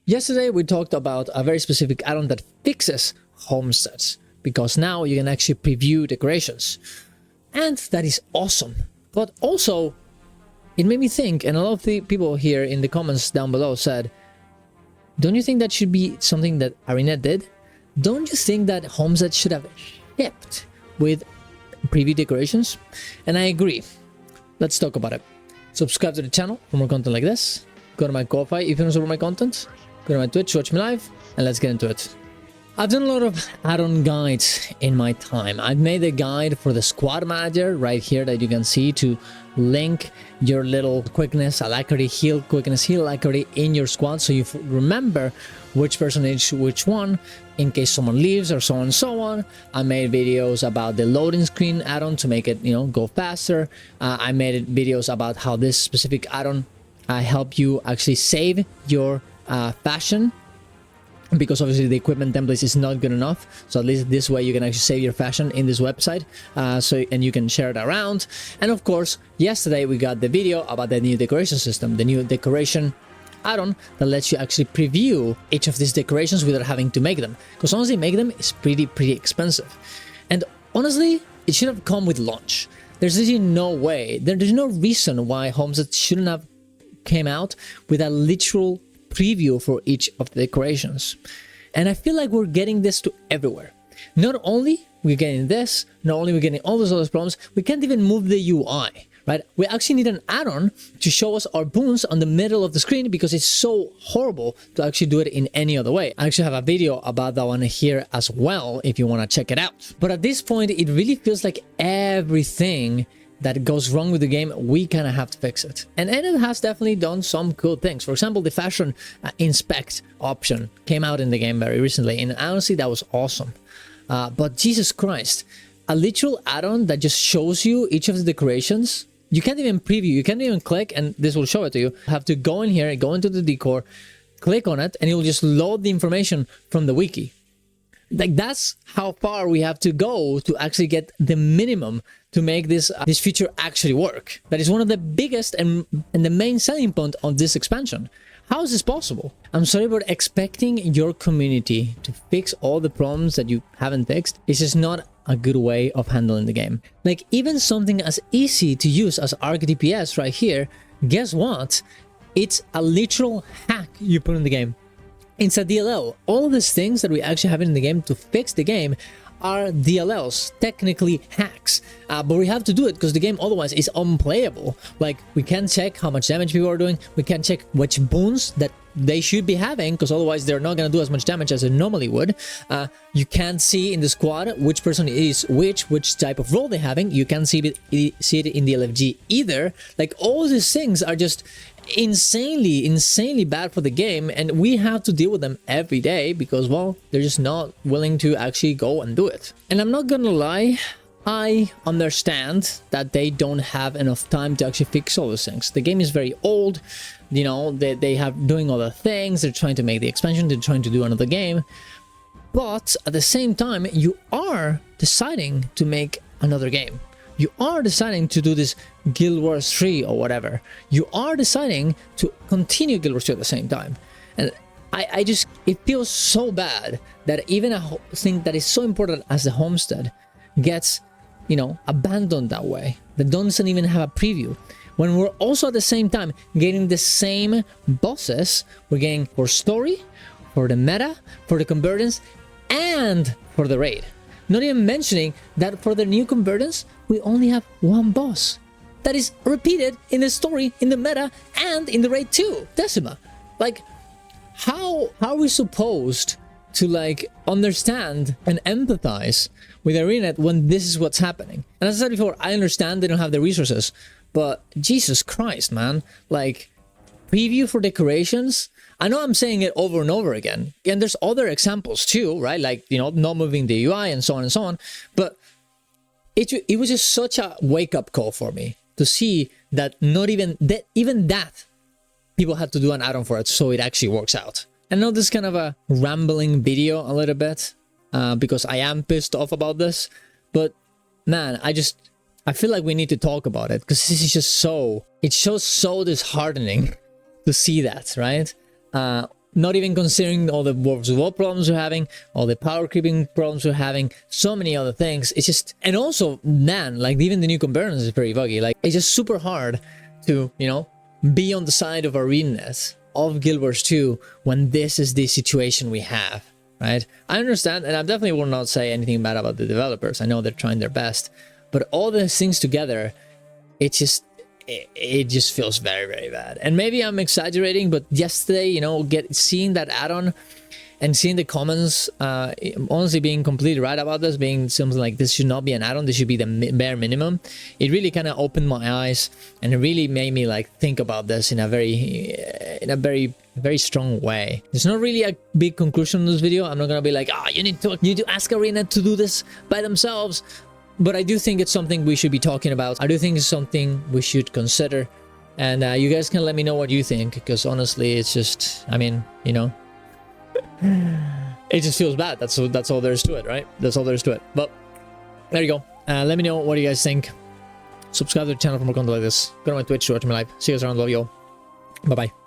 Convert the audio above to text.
Yesterday, we talked about a very specific add-on that fixes homesteads, because now you can actually preview decorations. And that is awesome. But also, it made me think, and a lot of the people here in the comments down below said, don't you think that should be something that Arena did? Don't you think that Homestead should have shipped with preview decorations? And I agree. Let's talk about it. Subscribe to the channel for more content like this. Go to my Ko-Fi if you want to support my content. Go to my Twitch, watch me live, and let's get into it. I've done a lot of add-on guides in my time. I've made a guide for the squad manager right here that you can see to link your little quickness, alacrity, heal, quickness, heal, alacrity in your squad, so you remember which person is which one in case someone leaves or so on and so on. I made videos about the loading screen add-on to make it, go faster. I made videos about how this specific add-on help you actually save your fashion, because obviously the equipment templates is not good enough. So at least this way you can actually save your fashion in this website, and you can share it around. And of course, yesterday we got the video about the new decoration system, the new decoration add-on that lets you actually preview each of these decorations without having to make them, because honestly make them is pretty expensive. And honestly, it should have come with launch. There's really no way, there's no reason why Homestead shouldn't have came out with a literal preview for each of the decorations. And I feel like we're getting this to everywhere. Not only we're getting this, not only we're getting all those other problems, we can't even move the UI, right? We actually need an add-on to show us our boons on the middle of the screen, because it's so horrible to actually do it in any other way. I actually have a video about that one here as well if you want to check it out. But at this point, it really feels like everything that goes wrong with the game, we kind of have to fix it. And it has definitely done some cool things. For example, the fashion inspect option came out in the game very recently, and honestly, that was awesome. But Jesus Christ, a literal add-on that just shows you each of the decorations. You can't even preview, you can't even click, and this will show it to you. You have to go in here, go into the decor, click on it, and it will just load the information from the wiki. Like, that's how far we have to go to actually get the minimum to make this feature actually work. That is one of the biggest and the main selling point of this expansion. How is this possible? I'm sorry, about expecting your community to fix all the problems that you haven't fixed is just not a good way of handling the game. Like, even something as easy to use as Arc DPS right here, guess what? It's a literal hack you put in the game. It's a DLL. All these things that we actually have in the game to fix the game are DLLs, technically hacks. But we have to do it because the game otherwise is unplayable. Like, we can't check how much damage people are doing. We can't check which boons that they should be having, because otherwise they're not going to do as much damage as they normally would. You can't see in the squad which person is which type of role they're having. You can't see it in the LFG either. Like, all these things are just insanely bad for the game, and we have to deal with them every day because, well, they're just not willing to actually go and do it. And I'm not gonna lie, I understand that they don't have enough time to actually fix all those things. The game is very old, they have doing other things, they're trying to make the expansion, they're trying to do another game, but at the same time you are deciding to make another game. You are deciding to do this Guild Wars 3 or whatever. You are deciding to continue Guild Wars 2 at the same time. And I just, it feels so bad that even a thing that is so important as the Homestead gets, abandoned that way. That doesn't even have a preview. When we're also at the same time getting the same bosses, we're getting for story, for the meta, for the convergence, and for the raid. Not even mentioning that for the new convergence, we only have one boss that is repeated in the story, in the meta, and in the raid too, Decima. Like, how are we supposed to understand and empathize with Arena when this is what's happening? And as I said before, I understand they don't have the resources, but Jesus Christ, man, like, preview for decorations. I know I'm saying it over and over again, and there's other examples too, right? Like, not moving the UI and so on and so on. But it was just such a wake-up call for me to see that even that people had to do an add-on for it, so it actually works out. I know this is kind of a rambling video a little bit, because I am pissed off about this, but man, I feel like we need to talk about it, because this is just it's just so disheartening to see that, right? Not even considering all the Wolves of War problems we're having, all the power creeping problems we're having, so many other things. It's just, and also Nan, like even the new convergence is pretty buggy. Like it's just super hard to, you know, be on the side of arenas of Guild Wars 2 when this is the situation we have, right? I understand, and I definitely will not say anything bad about the developers. I know they're trying their best, but all these things together, it just feels very, very bad. And maybe I'm exaggerating, but yesterday, you know, seeing that add-on and seeing the comments, honestly being completely right about this, being something like this should not be an add-on, this should be the bare minimum. It really kind of opened my eyes, and it really made me like think about this in a very, very strong way. There's not really a big conclusion in this video. I'm not gonna be like, oh, you need to ask Arena to do this by themselves. But I do think it's something we should be talking about. I do think it's something we should consider. And you guys can let me know what you think, because honestly, it's just, I mean, you know, it just feels bad. That's all there is to it, right? That's all there is to it. But there you go. Let me know what you guys think. Subscribe to the channel for more content like this. Go to my Twitch to watch me live. See you guys around. Love you all. Bye-bye.